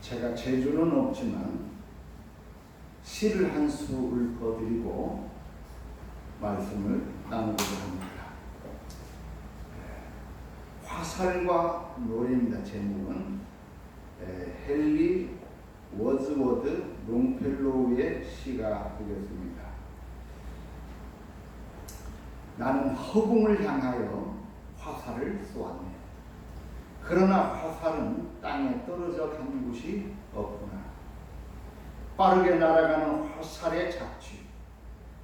제가 재주는 없지만 시를 한 수 읊어드리고 말씀을 나누고자 합니다. 화살과 노래입니다. 제목은 헨리 워즈워드 롱펠로우의 시가 되겠습니다. 나는 허공을 향하여 화살을 쏘았네. 그러나 화살은 땅에 떨어져 간 곳이 없구나. 빠르게 날아가는 화살의 착취.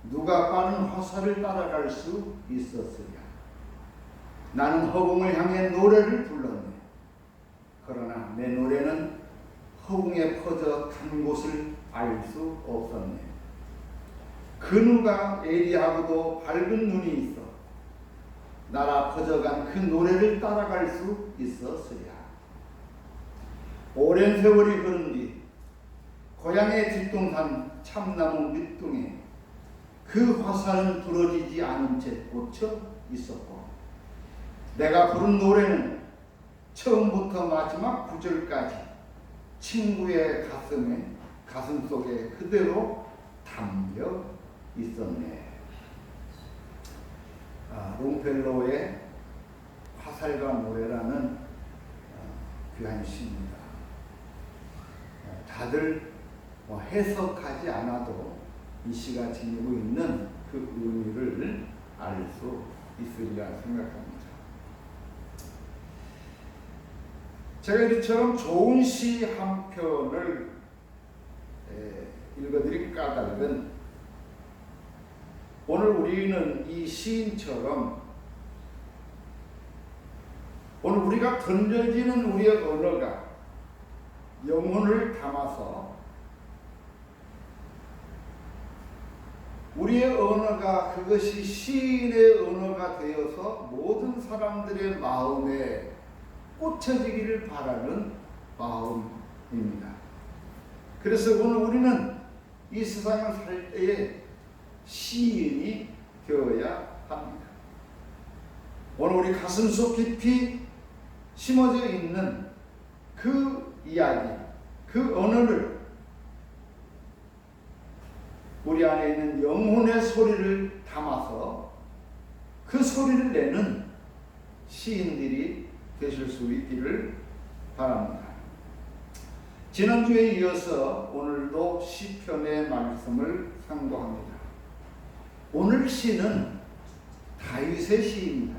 누가 빠른 화살을 따라갈 수 있었으랴. 나는 허공을 향해 노래를 불렀네. 그러나 내 노래는 허공에 퍼져 간 곳을 알 수 없었네. 그 누가 예리하고도 밝은 눈이 있어 날아 퍼져간 그 노래를 따라갈 수 있었으랴. 오랜 세월이 흐른 뒤 고향의 뒷동산 참나무 밑둥에 그 화살은 부러지지 않은 채 꽂혀 있었고, 내가 부른 노래는 처음부터 마지막 구절까지 친구의 가슴 속에 그대로 담겨 있었네. 롱펠로우의 화살과 노래라는 귀한 시입니다. 다들 해석하지 않아도 이 시가 지니고 있는 그 의미를 알 수 있으리라 생각합니다. 제가 이처럼 좋은 시 한 편을 읽어드릴 까닭은 오늘 우리는 이 시인처럼 오늘 우리가 던져지는 우리의 언어가 영혼을 담아서 우리의 언어가 그것이 시인의 언어가 되어서 모든 사람들의 마음에 꽂혀지기를 바라는 마음입니다. 그래서 오늘 우리는 이 세상을 살 때에 시인이 되어야 합니다. 오늘 우리 가슴속 깊이 심어져 있는 그 이야기, 그 언어를 우리 안에 있는 영혼의 소리를 담아서 그 소리를 내는 시인들이 되실 수 있기를 바랍니다. 지난주에 이어서 오늘도 시편의 말씀을 상고합니다. 오늘 시는 다윗의 시입니다.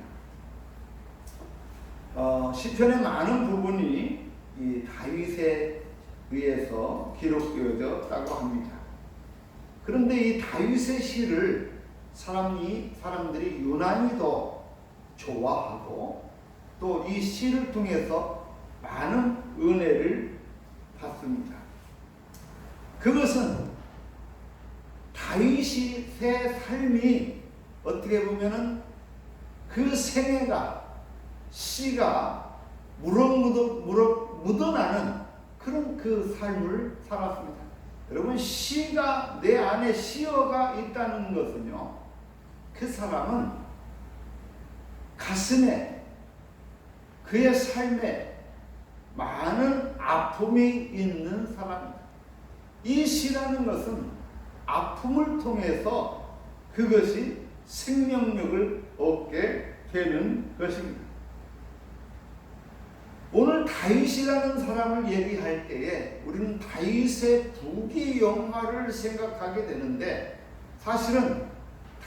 시편의 많은 부분이 이 다윗에 의해서 기록되어졌다고 합니다. 그런데 이 다윗의 시를 사람들이 유난히 더 좋아하고 또 이 시를 통해서 많은 은혜를 받습니다. 그것은 다윗의 삶이 어떻게 보면은 그 생애가 시가 묻어나는 그런 그 삶을 살았습니다. 여러분, 시가 내 안에 시어가 있다는 것은요, 그 사람은 가슴에 그의 삶에 많은 아픔이 있는 사람입니다. 이 시라는 것은 아픔을 통해서 그것이 생명력을 얻게 되는 것입니다. 오늘 다윗이라는 사람을 얘기할 때에 우리는 다윗의 부귀영화를 생각하게 되는데, 사실은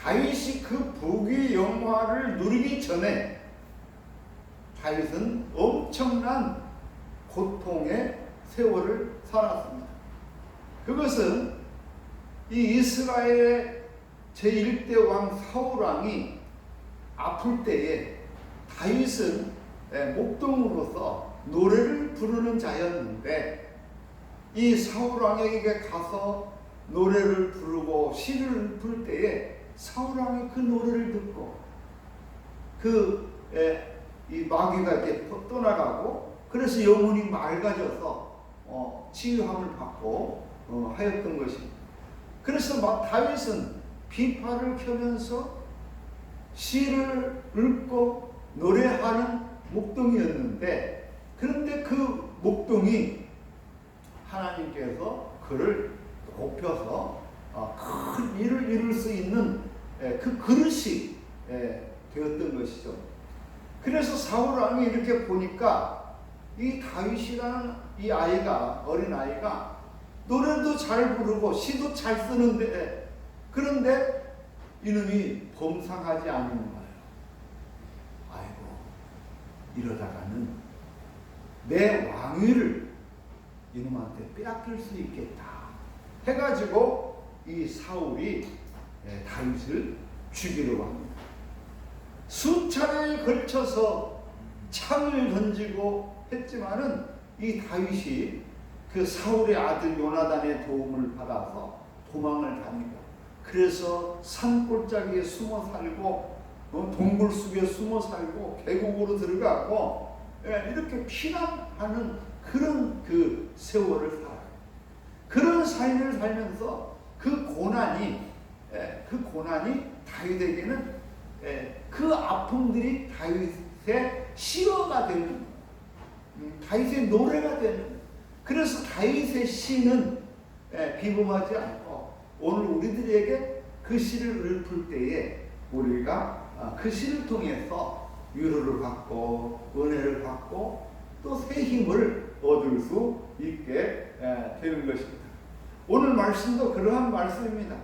다윗이 그 부귀영화를 누리기 전에 다윗은 엄청난 고통의 세월을 살았습니다. 그것은 이 이스라엘의 제1대 왕 사울왕이 아플 때에 다윗은 목동으로서 노래를 부르는 자였는데, 이 사울왕에게 가서 노래를 부르고 시를 부를 때에 사울왕이 그 노래를 듣고 이 마귀가 이렇게 떠나가고, 그래서 영혼이 맑아져서 치유함을 받고 하였던 것입니다. 그래서 다윗은 비파를 켜면서 시를 읽고 노래하는 목동이었는데, 그런데 그 목동이 하나님께서 그를 높여서 큰 일을 이룰 수 있는 그 그릇이 되었던 것이죠. 그래서 사울 왕이 이렇게 보니까 이 다윗이라는 이 아이가, 어린 아이가 노래도 잘 부르고 시도 잘 쓰는데, 그런데 이놈이 범상하지 않는 거예요. 아이고, 이러다가는 내 왕위를 이놈한테 빼앗길 수 있겠다 해가지고 이 사울이 다윗을 죽이려고 합니다. 수차례에 걸쳐서 창을 던지고 했지만은 이 다윗이 그 사울의 아들 요나단의 도움을 받아서 도망을 다니고, 그래서 산골짜기에 숨어 살고 동굴 속에 숨어 살고 계곡으로 들어가고 이렇게 피난하는 그런 그 세월을 살아요. 그런 삶을 살면서 그 고난이 다윗에게는 그 아픔들이 다윗의 시어가 되는, 다윗의 노래가 되는. 그래서 다윗의 시는 비범하지 않고 오늘 우리들에게 그 시를 읊을 때에 우리가 그 시를 통해서 위로를 받고 은혜를 받고 또 새 힘을 얻을 수 있게 되는 것입니다. 오늘 말씀도 그러한 말씀입니다.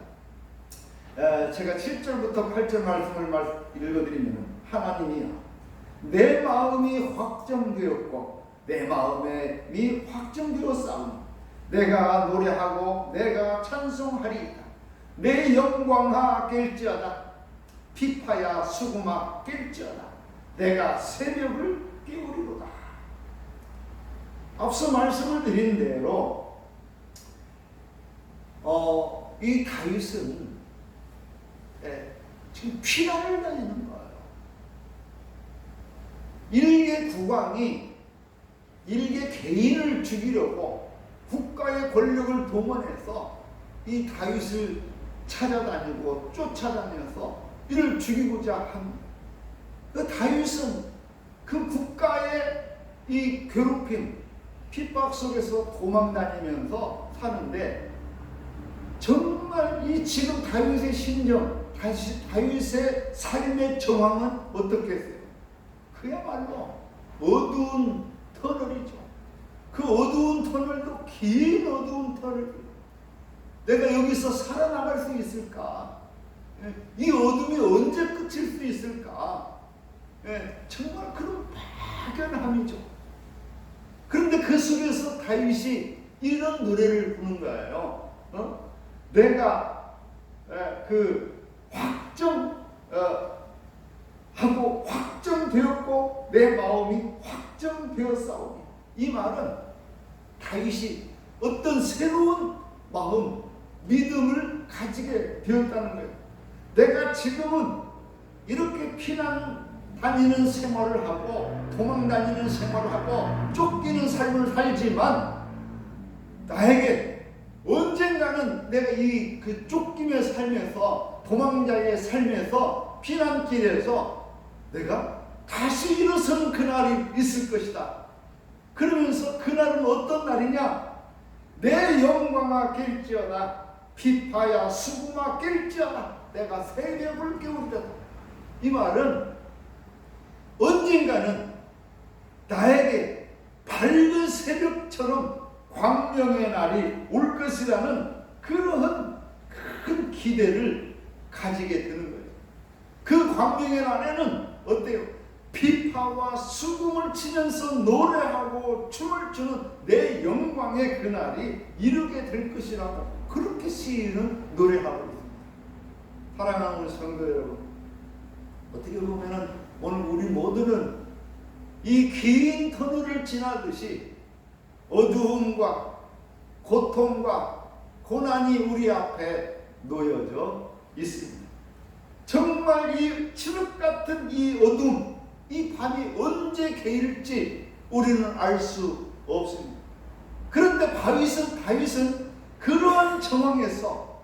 제가 7절부터 8절 말씀을 읽어드리면, 하나님이여, 내 마음이 확정되었고 내 마음이 확정되었사오니 내가 노래하고 내가 찬송하리이다. 내 영광아 깰지어다. 피파야 수금아 깰지어다. 내가 새벽을 깨우리로다. 앞서 말씀을 드린 대로 이 다윗은 지금 피난을 다니는 거예요. 일개 국왕이 일개 개인을 죽이려고 국가의 권력을 동원해서 이 다윗을 찾아다니고 쫓아다녀서 이를 죽이고자 합니다. 그 다윗은 그 국가의 이 괴롭힘, 핍박 속에서 도망다니면서 사는데, 정말 이 지금 다윗의 심정, 다윗의 삶의 정황은 어떻겠어요? 그야말로 어두운 터널이죠. 그 어두운 터널도 긴 어두운 터널. 내가 여기서 살아나갈 수 있을까? 이 어둠이 언제 끝일 수 있을까? 정말 그런 막연함이죠. 그런데 그 속에서 다윗이 이런 노래를 부르는 거예요. 내가 그 하고 확정되었고 내 마음이 확정되었사오니, 이 말은 다윗이 어떤 새로운 마음, 믿음을 가지게 되었다는 거예요. 내가 지금은 이렇게 피난 다니는 생활을 하고 도망 다니는 생활을 하고 쫓기는 삶을 살지만, 나에게 언젠가는 내가 이 그 쫓김의 삶에서, 도망자의 삶에서, 피난길에서 내가 다시 일어서는 그날이 있을 것이다. 그러면서 그날은 어떤 날이냐? 내 영광아 깰지어다. 피파야 수금아 깰지어다. 내가 새벽을 깨우리로다. 이 말은 언젠가는 나에게 밝은 새벽처럼 광명의 날이 올 것이라는 그러한 큰 기대를 가지게 되는 거예요. 그 광명의 날에는 어때요? 피파와 수금을 치면서 노래하고 춤을 추는 내 영광의 그날이 이르게 될 것이라고, 그렇게 시인은 노래하고 있습니다. 사랑하는 성도 여러분, 어떻게 보면은 오늘 우리 모두는 이 긴 터널을 지나듯이 어두움과 고통과 고난이 우리 앞에 놓여져 있습니다. 정말 이 칠흑 같은 이 어둠, 이 밤이 언제 개일지 우리는 알 수 없습니다. 그런데 다윗은 그러한 정황에서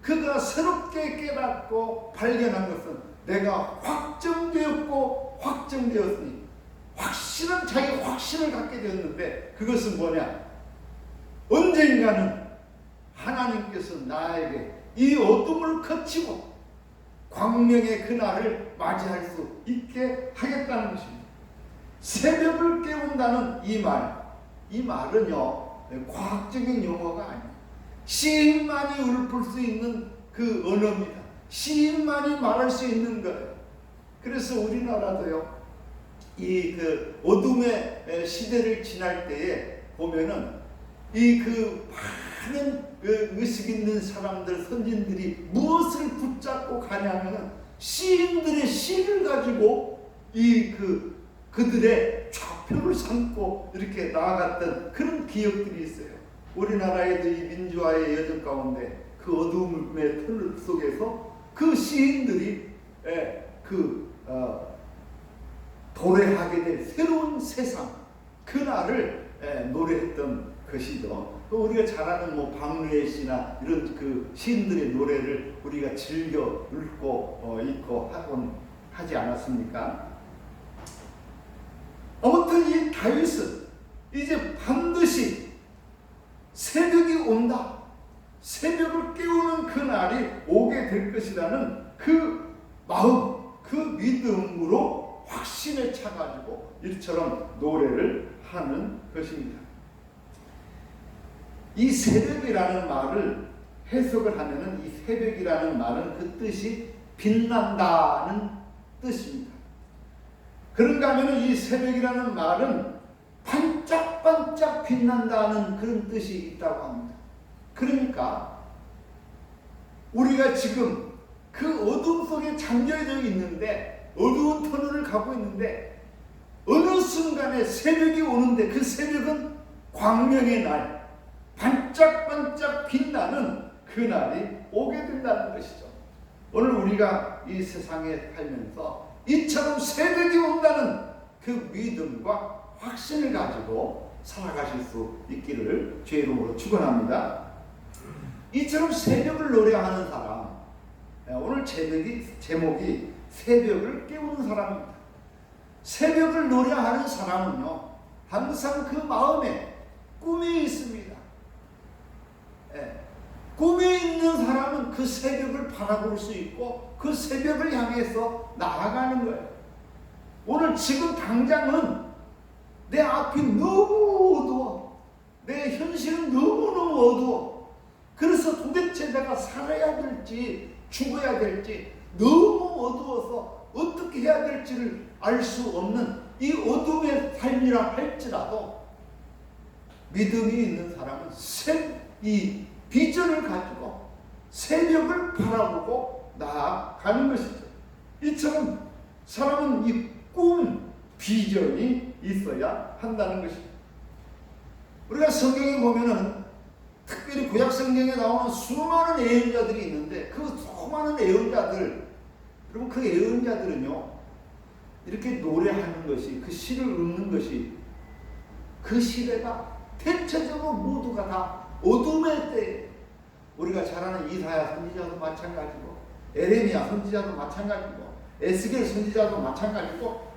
그가 새롭게 깨닫고 발견한 것은, 내가 확정되었고 확정되었으니, 확실한 자기 확신을 갖게 되었는데, 그것은 뭐냐? 언젠가는 하나님께서 나에게 이 어둠을 거치고 광명의 그날을 맞이할 수 있게 하겠다는 것입니다. 새벽을 깨운다는 이 말은요 과학적인 용어가 아니에요. 시인만이 읊을 수 있는 그 언어입니다. 시인만이 말할 수 있는 거예요. 그래서 우리나라도요 이 그 어둠의 시대를 지날 때에 보면은 이 그 많은 그 의식 있는 사람들, 선진들이 무엇을 붙잡고 가냐면은 시인들의 시를 가지고 그들의 좌표를 삼고 이렇게 나아갔던 그런 기억들이 있어요. 우리나라에도 이 민주화의 여정 가운데 그 어둠의 틀 속에서 그 시인들이 도래하게 될 새로운 세상 그날을 노래했던 것이죠. 우리가 잘 아는 뭐 박노해 씨나 이런 그 시인들의 노래를 우리가 즐겨 읽고 하곤 하지 않았습니까? 아무튼 이 다윗은 이제 반드시 새벽이 온다, 새벽을 깨우는 그날이 오게 될 것이라는 그 마음, 그 믿음으로 확신에 차가지고 이처럼 노래를 하는 것입니다. 이 새벽이라는 말을 해석을 하면은 이 새벽이라는 말은 그 뜻이 빛난다는 뜻입니다. 그런가 하면은 이 새벽이라는 말은 반짝반짝 빛난다는 그런 뜻이 있다고 합니다. 그러니까 우리가 지금 그 어둠 속에 잠겨져 있는데, 어두운 터널을 가고 있는데 어느 순간에 새벽이 오는데 그 새벽은 광명의 날, 반짝반짝 빛나는 그날이 오게 된다는 것이죠. 오늘 우리가 이 세상에 살면서 이처럼 새벽이 온다는 그 믿음과 확신을 가지고 살아가실 수 있기를 주의 이름으로 축원합니다. 이처럼 새벽을 노래하는 사람, 오늘 제목이 새벽을 깨우는 사람입니다. 새벽을 노래하는 사람은요 항상 그 마음에 꿈이 있습니다. 꿈이 있는 사람은 그 새벽을 바라볼 수 있고 그 새벽을 향해서 나아가는 거예요. 오늘 지금 당장은 내 앞이 너무 어두워. 내 현실은 너무너무 어두워. 그래서 도대체 내가 살아야 될지 죽어야 될지 너무 어두워서 어떻게 해야 될지를 알 수 없는 이 어둠의 삶이라 할지라도 믿음이 있는 사람은 이 비전을 가지고 새벽을 바라보고 나아가는 것이죠. 이처럼 사람은 이 꿈, 비전이 있어야 한다는 것입니다. 우리가 성경에 보면은 특별히 구약 성경에 나오는 수많은 예언자들이 있는데 그 수많은 예언자들, 여러분 그 예언자들은요 이렇게 노래하는 것이, 그 시를 읽는 것이 그 시대가 대체적으로 모두가 다 어둠의 때에, 우리가 잘 아는 이사야 선지자도 마찬가지고 에레미야 선지자도 마찬가지고 에스겔 선지자도 마찬가지고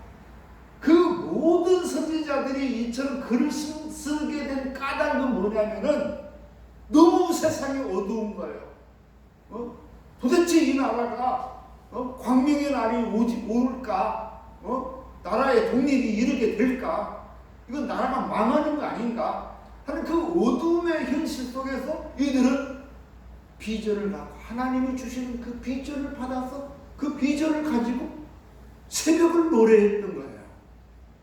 그 모든 선지자들이 이처럼 글을 쓰게 된 까닭은 뭐냐면은 너무 세상이 어두운 거예요. 도대체 이 나라가 광명의 날이 올까? 나라의 독립이 이르게 될까? 이건 나라가 망하는 거 아닌가? 하는 그 어둠의 현실 속에서 이들은 비전을 갖고 하나님이 주시는 그 비전을 받아서 그 비전을 가지고 새벽을 노래했던 거예요.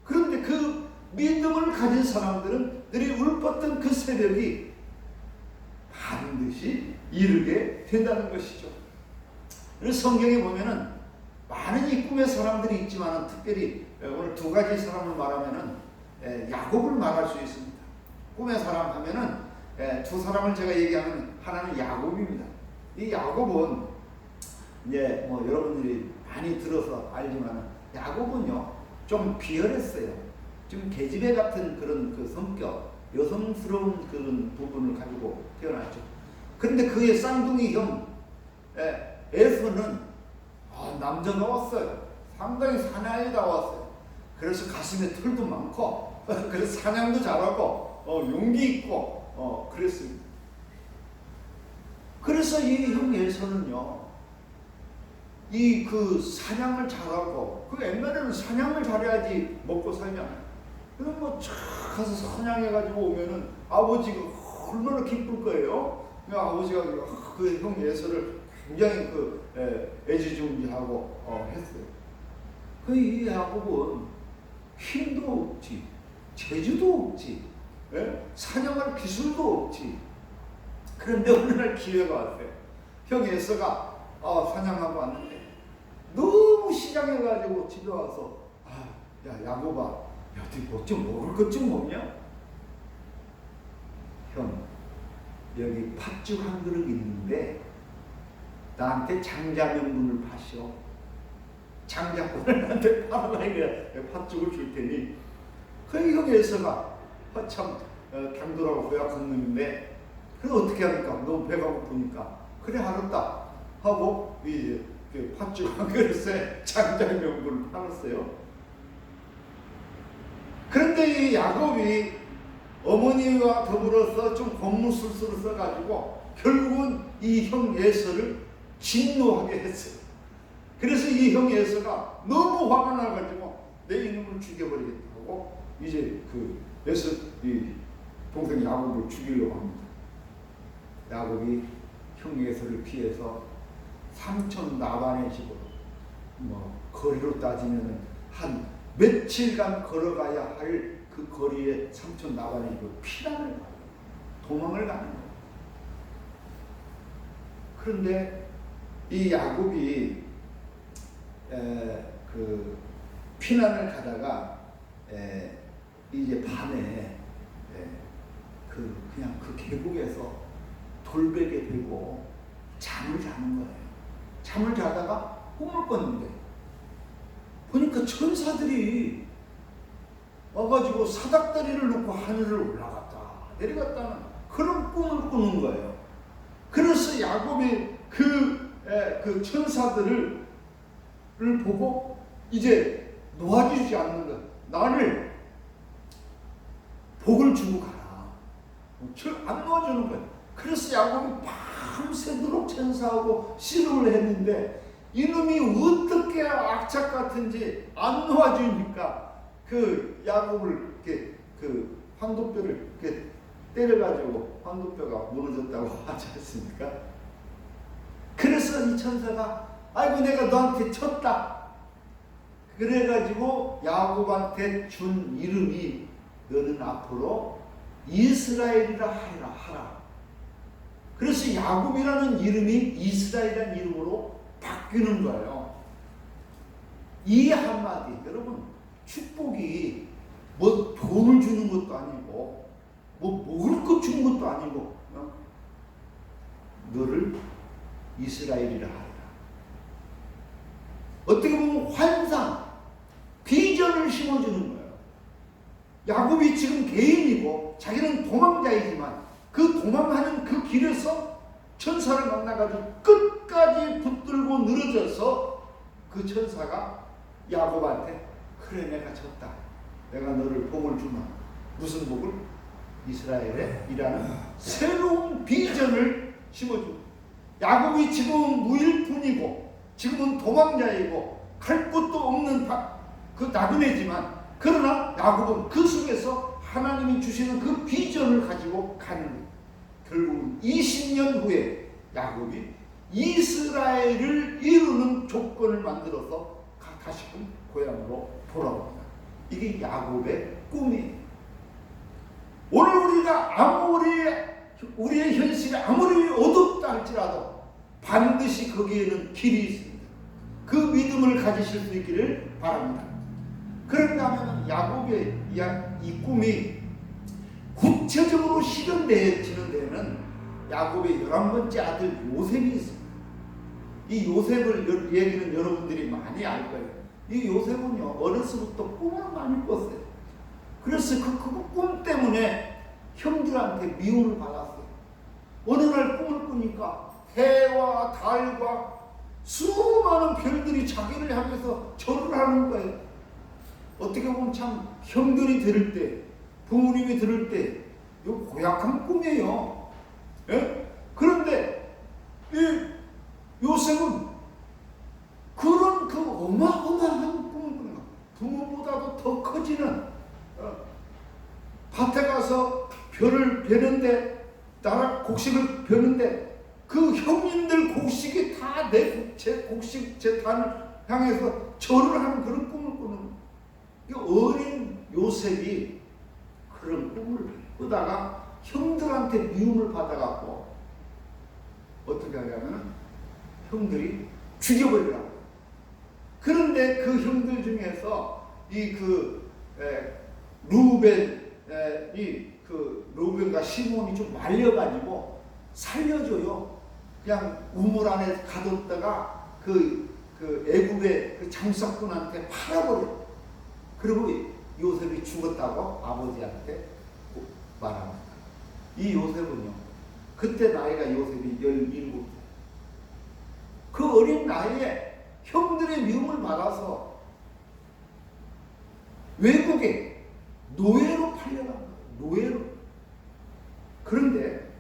그런데 그 믿음을 가진 사람들은 늘 울었던 그 새벽이 반드시 이르게 된다는 것이죠. 그래서 성경에 보면은 많은 이 꿈의 사람들이 있지만 특별히 오늘 두 가지 사람을 말하면은 야곱을 말할 수 있습니다. 꿈의 사람 하면은 두 사람을 제가 얘기하면 하나는 야곱입니다. 이 야곱은 이제 뭐 여러분들이 많이 들어서 알지만 야곱은요 좀 비열했어요. 좀 계집애 같은 그런 그 성격, 여성스러운 그런 부분을 가지고 태어났죠. 그런데 그의 쌍둥이 형 에서는 남자가 왔어요. 상당히 사나이가 왔어요. 그래서 가슴에 털도 많고 그래서 사냥도 잘하고 용기 있고 그랬습니다. 그래서 이 형 에서는요, 이 그 사냥을 잘하고, 그 옛날에는 사냥을 잘해야지 먹고 살잖아요. 그럼 뭐 쫙 가서 사냥해가지고 오면은 아버지가 얼마나 기쁠 거예요. 아버지가 그 형 에서를 굉장히 애지중지하고 했어요. 이 야곱은 힘도 없지, 재주도 없지, 사냥할 기술도 없지. 그런데 어느 날 기회가 왔어요. 형 에서가 사냥하고 왔는데 너무 시장해가지고 집에 와서 야 야곱아, 어디 뭐 좀 먹을 것 좀 없냐? 형, 여기 팥죽 한 그릇 있는데 나한테 장자명분을 파시오. 장자꾼을 나한테 팔아라. 이래 팥죽을 줄 테니. 그 형 에서가 참 강도라고 고약한 놈인데, 그래 어떻게 합니까? 너무 배가 고프니까. 그래 알았다 하고 이 팥죽 한 그릇에 장자명분을 팔았어요. 그런데 이 야곱이 어머니와 더불어서 좀 곤무술수를 써가지고 결국은 이 형 에서를 진노하게 했어요. 그래서 이 형 에서가 너무 화가 나가지고 내 이놈을 죽여버리겠다고 이제 에서 이 동생 야곱을 죽이려고 합니다. 야곱이 형 에서를 피해서 삼촌 라반의 집으로, 거리로 따지면 한 며칠간 걸어가야 할 그 거리에 삼촌 라반의 집으로 피난을 가요. 도망을 가는 거예요. 그런데 이 야곱이 피난을 가다가 이제 밤에 그냥 그 계곡에서 돌베개 들고 잠을 자는 거예요. 잠을 자다가 꿈을 꿨는데 보니까 천사들이 와가지고 사닥다리를 놓고 하늘을 올라갔다 내려갔다는 그런 꿈을 꾸는 거예요. 그래서 야곱이 그 천사들을 보고 이제 놓아주지 않는 거예요. 나를 복을 주고 가라. 안 놓아주는 거예요. 그래서 야곱이 밤새도록 천사하고 씨름을 했는데 이놈이 어떻게 악착 같은지 안 놓아주니까 그 야곱을 이렇게 황도뼈를 이렇게 때려가지고 황도뼈가 무너졌다고 하지 않습니까? 그래서 이 천사가 아이고 내가 너한테 쳤다. 그래가지고 야곱한테 준 이름이 너는 앞으로 이스라엘이라 하라. 그래서 야곱이라는 이름이 이스라엘이라는 이름으로 바뀌는 거예요. 이 한마디, 여러분, 축복이 뭐 돈을 주는 것도 아니고 뭐 먹을 것 주는 것도 아니고 너를 이스라엘이라 하라. 어떻게 보면 환상, 비전을 심어주는 거예요. 야곱이 지금 개인이고 자기는 도망자이지만 그 도망하는 그 길에서 천사를 만나가지고 끝까지 붙들고 늘어져서 그 천사가 야곱한테 그래 내가 졌다. 내가 너를 복을 주마. 무슨 복을? 이스라엘에 일하는 새로운 비전을 심어주고 야곱이 지금은 무일푼이고 지금은 도망자이고 갈 곳도 없는 그 나그네지만 그러나 야곱은 그 속에서 하나님이 주시는 그 비전을 가지고 가는 거예요. 결국은 20년 후에 야곱이 이스라엘을 이루는 조건을 만들어서 다시금 고향으로 돌아옵니다. 이게 야곱의 꿈이에요. 오늘 우리가 아무리 우리의 현실이 아무리 어둡다 할지라도 반드시 거기에는 길이 있습니다. 그 믿음을 가지실 수 있기를 바랍니다. 그런가 하면 야곱의 이 꿈이 구체적으로 실현되어지는 데에는 야곱의 11번째 아들 요셉이 있습니다. 이 요셉을 얘기는 여러분들이 많이 알 거예요. 이 요셉은요 어려서부터 꿈을 많이 꿨어요. 그래서 그 꿈 때문에 형들한테 미움을 받았어요. 어느 날 꿈을 꾸니까 해와 달과 수많은 별들이 자기를 향해서 절을 하는 거예요. 어떻게 보면 참 형들이 들을 때, 부모님이 들을 때 이거 고약한 꿈이에요. 예? 그런데 이 요셉은 그런 그 어마어마한 꿈을 꾸는 거예요. 부모보다도 더 커지는 밭에 가서 벼를 베는데 나라 곡식을 베는데 그 형님들 곡식이 다 제 곡식 제 단을 향해서 절을 하는 그런 꿈을 꾸는 이 어린 요셉이 그런 꿈을 꾸다가 형들한테 미움을 받아갖고 어떻게 하냐면 형들이 죽여버리라고. 그런데 그 형들 중에서 루벤과 시몬이 좀 말려가지고 살려줘요. 그냥 우물 안에 가뒀다가 그 애굽의 그 장사꾼한테 팔아버려. 그리고 요셉이 죽었다고 아버지한테 말합니다. 이 요셉은요, 그때 나이가 요셉이 17살. 그 어린 나이에 형들의 미움을 받아서 외국에 노예로 팔려간 거예요. 노예로. 그런데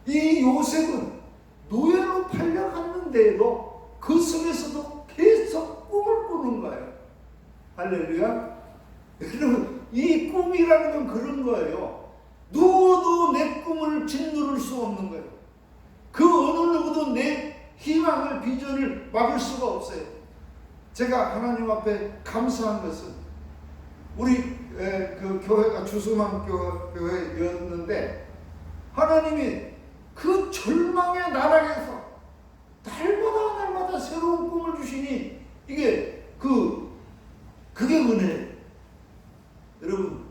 이 요셉은 노예로 팔려갔는데도 그 속에서도 계속 꿈을 꾸는 거예요. 할렐루야. 여러분, 이 꿈이라는 건 그런 거예요. 누구도 내 꿈을 짓누를 수 없는 거예요. 그 어느 누구도 내 희망을, 비전을 막을 수가 없어요. 제가 하나님 앞에 감사한 것은 우리 그 교회가 주수만 교회였는데 하나님이 그 절망의 나락에서 날마다 새로운 꿈을 주시니 이게 그게 은혜예요. 여러분,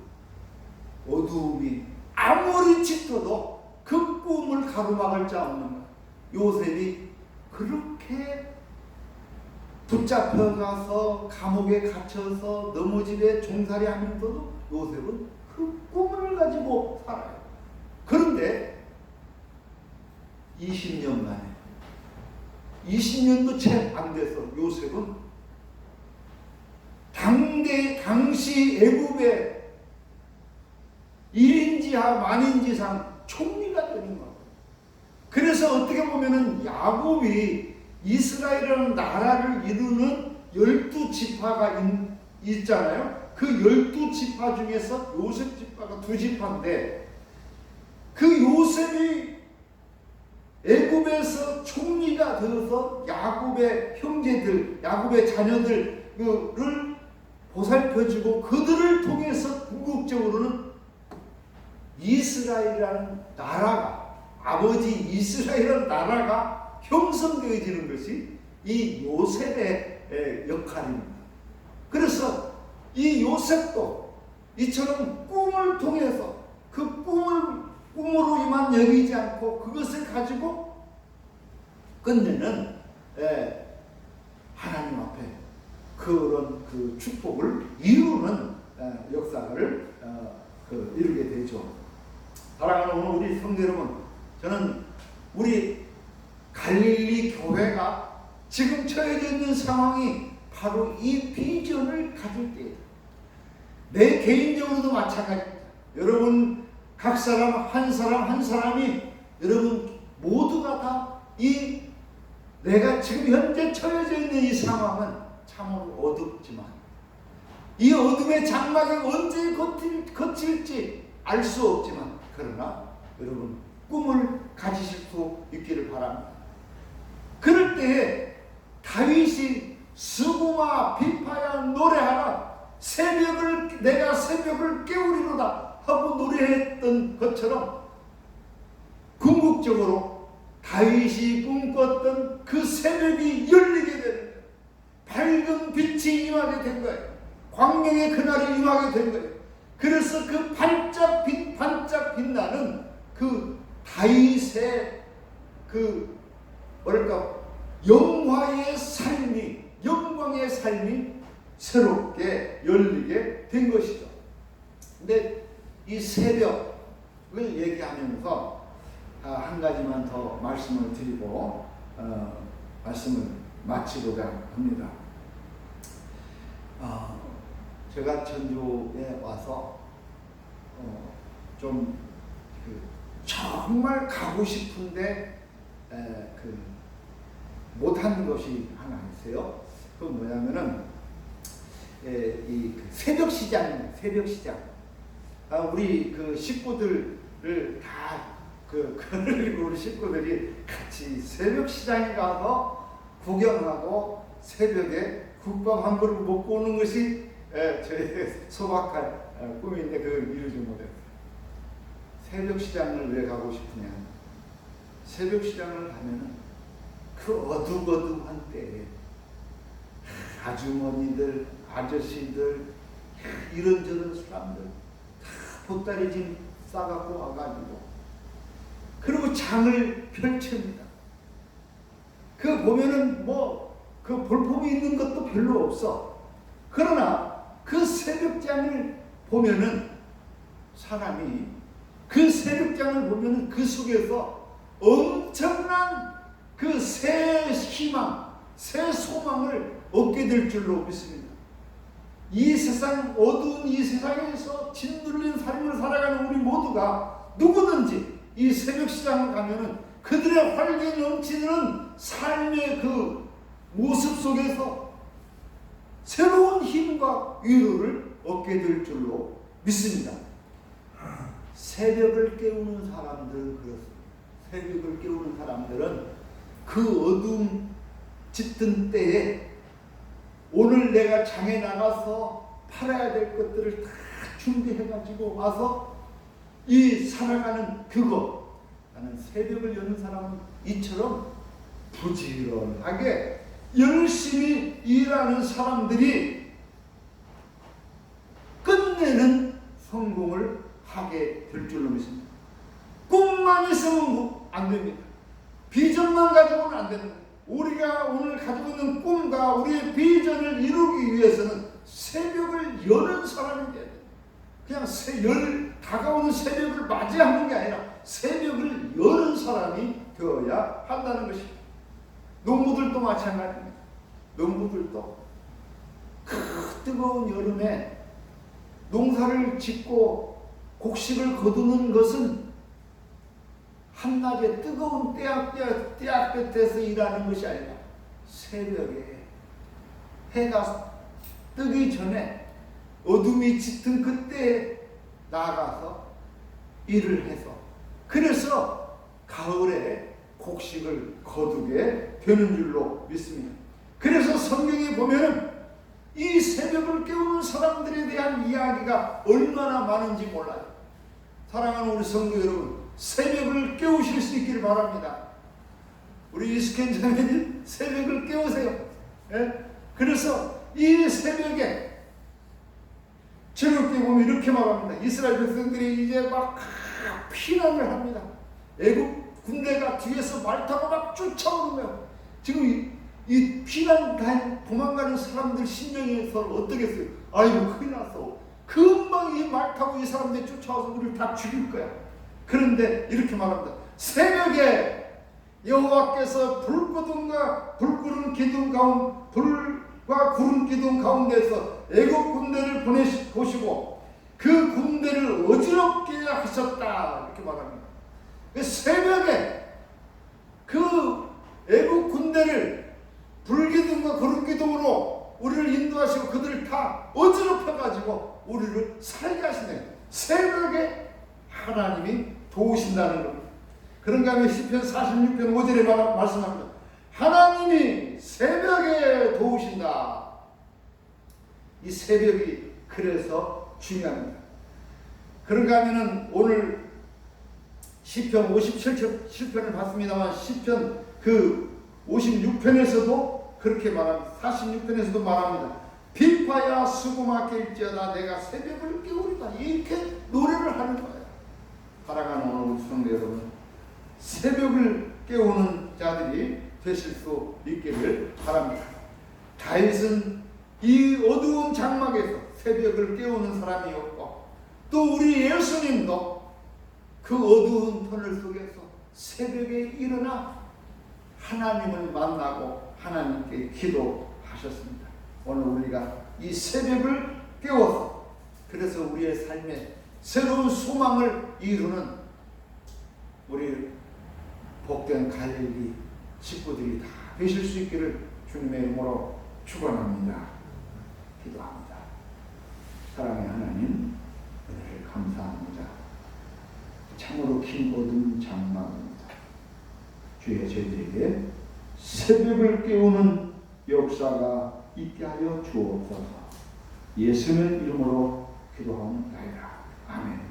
어두움이 아무리 짙어도 그 꿈을 가로막을 자 없는 거예요. 요셉이 그렇게 붙잡혀가서 감옥에 갇혀서 넘어집에 종살이 하면서도 요셉은 그 꿈을 가지고 살아요. 그런데 20년 만에 20년도 채 안 돼서 요셉은 당시 애굽의 1인지하 만인지상 총리가 되는 거예요. 그래서 어떻게 보면은 야곱이 이스라엘이라는 나라를 이루는 12지파가 있잖아요. 그 12지파 중에서 요셉 지파가 2지파인데 그 요셉이 애굽에서 총리가 되어서 야곱의 형제들, 야곱의 자녀들을 보살펴주고 그들을 통해서 궁극적으로는 이스라엘이라는 나라가, 아버지 이스라엘이라는 나라가 형성되어지는 것이 이 요셉의 역할입니다. 그래서 이 요셉도 이처럼 꿈을 통해서 그 꿈으로만 여기지 않고 그것을 가지고 끝내는 하나님 앞에 그런 그 축복을 이루는 역사를 이루게 되죠. 사랑하는 오늘 우리 성도 여러분, 저는 우리 갈릴리 교회가 지금 처해져 있는 상황이 바로 이 비전을 가질 때예요. 내 개인적으로도 마찬가지입니다. 여러분 각 사람 한 사람이 여러분 모두가 다 내가 지금 현재 처해져 있는 이 상황은 참으로 어둡지만 이 어둠의 장막이 언제 거칠지 알 수 없지만 그러나 여러분 꿈을 가지실 수 있기를 바랍니다. 그럴 때에 다윗이 스고마 비파야 노래하라 내가 새벽을 깨우리로다 하고 노래했던 것처럼 궁극적으로 다윗이 꿈꿨던 그 새벽이 열리게 되는 거예요. 밝은 빛이 임하게 된 거예요. 광명의 그날이 임하게 된 거예요. 그래서 그 반짝 빛나는 그 다윗의 영광의 삶이 새롭게 열리게 된 것이죠. 근데 이 새벽을 얘기하면서 한 가지만 더 말씀을 드리고 말씀을 마치고자 합니다. 제가 전주에 와서 좀 정말 가고 싶은데 못하는 것이 하나 있어요. 그건 뭐냐면은 이 새벽 시장입니다. 새벽 시장. 우리 그 식구들을 다 우리 식구들이 같이 새벽 시장에 가서 구경하고 새벽에 국밥 한 그릇 먹고 오는 것이 저의 소박한 꿈인데 그걸 이루지 못했어요. 새벽 시장을 왜 가고 싶으냐? 새벽 시장을 가면은 그 어둑어둑한 때에 아주머니들, 아저씨들, 이런저런 사람들 다 보따리 짐 싸갖고 와가지고 그리고 장을 펼칩니다. 그 보면은 그 볼품이 있는 것도 별로 없어. 그러나 그 새벽장을 보면은 사람이 그 새벽장을 보면은 그 속에서 엄청난 그 새 희망, 새 소망을 얻게 될 줄로 믿습니다. 이 세상, 어두운 이 세상에서 짓눌린 삶을 살아가는 우리 모두가 누구든지 이 새벽 시장을 가면은 그들의 활기 넘치는 삶의 그 모습 속에서 새로운 힘과 위로를 얻게 될 줄로 믿습니다. 새벽을 깨우는 사람들은 그렇습니다. 새벽을 깨우는 사람들은 그 어둠 짙은 때에 오늘 내가 장에 나가서 팔아야 될 것들을 다 준비해가지고 와서 이 살아가는 그거, 나는 새벽을 여는 사람은 이처럼 부지런하게 열심히 일하는 사람들이 끝내는 성공을 하게 될 줄로 믿습니다. 꿈만 있으면 안 됩니다. 비전만 가지고는 안 됩니다. 우리가 오늘 가지고 있는 꿈과 우리의 비전을 이루기 위해서는 새벽을 여는 사람이 돼야 돼요. 그냥 다가오는 새벽을 맞이하는 게 아니라 새벽을 여는 사람이 되어야 한다는 것입니다. 농부들도 마찬가지입니다. 농부들도 그 뜨거운 여름에 농사를 짓고 곡식을 거두는 것은 한낮에 뜨거운 떼약볕에서 일하는 것이 아니라 새벽에 해가 뜨기 전에 어둠이 짙은 그때에 나가서 일을 해서 그래서 가을에 곡식을 거두게 되는 줄로 믿습니다. 그래서 성경에 보면은 이 새벽을 깨우는 사람들에 대한 이야기가 얼마나 많은지 몰라요. 사랑하는 우리 성도 여러분, 새벽을 깨우실 수 있기를 바랍니다. 우리 이스켄 자매님, 새벽을 깨우세요. 예? 그래서 이 새벽에 즐겁게 보면 이렇게 말합니다. 이스라엘 백성들이 이제 막 피난을 합니다. 애국 군대가 뒤에서 말 타고 막 쫓아오는 거예요. 지금 이 피난 도망가는 사람들 심령에서 어떻겠어요? 아이고 큰일 났어. 금방 이 말 타고 이 사람들이 쫓아와서 우리를 다 죽일 거야. 그런데 이렇게 말합니다. 새벽에 여호와께서 불과 구름 기둥 가운데서 애국 군대를 보시고 그 군대를 어지럽게 하셨다 이렇게 말합니다. 새벽에 그 애국 군대를 불기둥과 구름기둥으로 우리를 인도하시고 그들을 다 어지럽혀가지고 우리를 살게 하시네요. 새벽에 하나님이 도우신다는 겁니다. 그런가 하면 시편 46편 5절에 말씀합니다. 하나님이 새벽에 도우신다. 이 새벽이 그래서 중요합니다. 그런가 하면은 오늘 시편 57편을 봤습니다만 시편 그 56편에서도 그렇게 말합니다. 46편에서도 말합니다. 비파야 수고마 깰지어다 내가 새벽을 깨우리다. 이렇게 노래를 하는 거예요. 사랑하는 오늘 성도 여러분, 새벽을 깨우는 자들이 되실 수 있기를 바랍니다. 다윗은 이 어두운 장막에서 새벽을 깨우는 사람이었고 또 우리 예수님도 그 어두운 터널 속에서 새벽에 일어나 하나님을 만나고 하나님께 기도하셨습니다. 오늘 우리가 이 새벽을 깨워서 그래서 우리의 삶에 새로운 소망을 이루는 우리 복된 갈릴리 식구들이 다 되실 수 있기를 주님의 이름으로 축원합니다. 기도합니다. 사랑의 하나님, 은혜를 감사합니다. 참으로 긴 고든 장막입니다. 주의 저희들에게 새벽을 깨우는 역사가 있게 하여 주옵소서. 예수님의 이름으로 기도하옵나이다. 아멘.